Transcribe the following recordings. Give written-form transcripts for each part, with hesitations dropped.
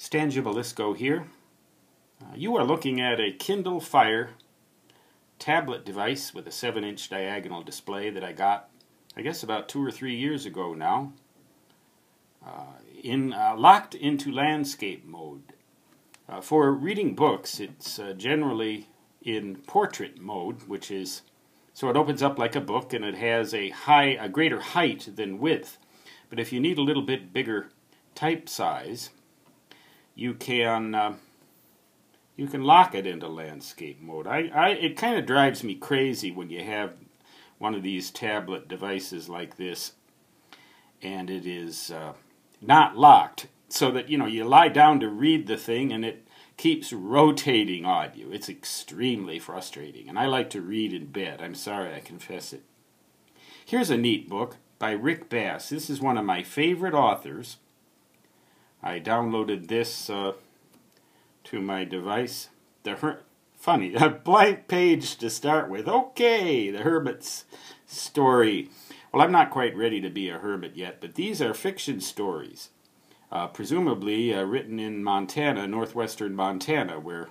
Stan Gibilisco here. You are looking at a Kindle Fire tablet device with a 7-inch diagonal display that I got, I guess, about 2 or 3 years ago now. Locked into landscape mode. For reading books, it's generally in portrait mode, which is, so it opens up like a book and it has a greater height than width. But if you need a little bit bigger type size, you can lock it into landscape mode. It kind of drives me crazy when you have one of these tablet devices like this and it is not locked, so that you lie down to read the thing and it keeps rotating on you. It's extremely frustrating, and I like to read in bed. I'm sorry, I confess it. Here's a neat book by Rick Bass. This is one of my favorite authors. I downloaded this to my device. Funny, a blank page to start with. Okay, the Hermit's story. Well, I'm not quite ready to be a hermit yet, but these are fiction stories. Presumably written in Montana, northwestern Montana, where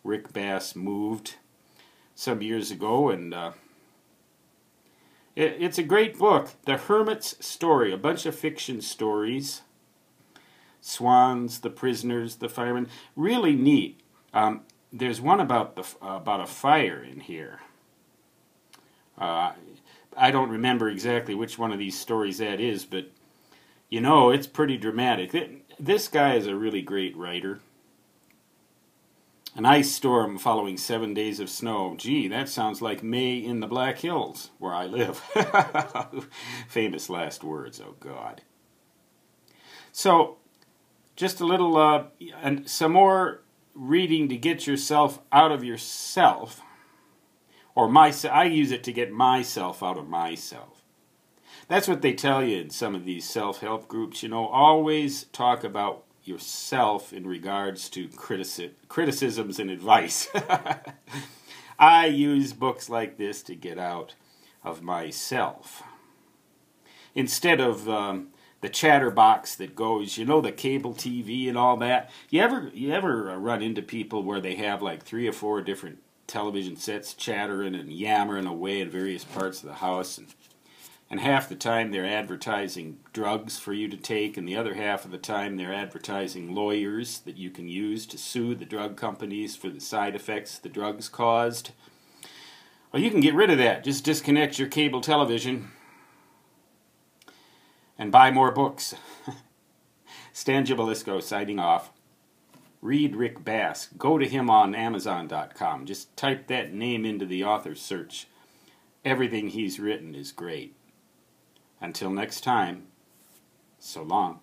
Rick Bass moved some years ago, and it's a great book. The Hermit's Story, a bunch of fiction stories. Swans, the prisoners, the firemen. Really neat. There's one about a fire in here. I don't remember exactly which one of these stories that is, but it's pretty dramatic. This guy is a really great writer. An ice storm following 7 days of snow. Gee, that sounds like May in the Black Hills, where I live. Famous last words, oh God. So, just a little, and some more reading to get yourself out of yourself. Or I use it to get myself out of myself. That's what they tell you in some of these self-help groups. Always talk about yourself in regards to criticisms and advice. I use books like this to get out of myself. Instead of the chatterbox that goes, the cable TV and all that. You ever run into people where they have like 3 or 4 different television sets chattering and yammering away in various parts of the house, and half the time they're advertising drugs for you to take, and the other half of the time they're advertising lawyers that you can use to sue the drug companies for the side effects the drugs caused. Well, you can get rid of that. Just disconnect your cable television and buy more books. Stan Gibilisco signing off. Read Rick Bass. Go to him on Amazon.com. Just type that name into the author search. Everything he's written is great. Until next time, so long.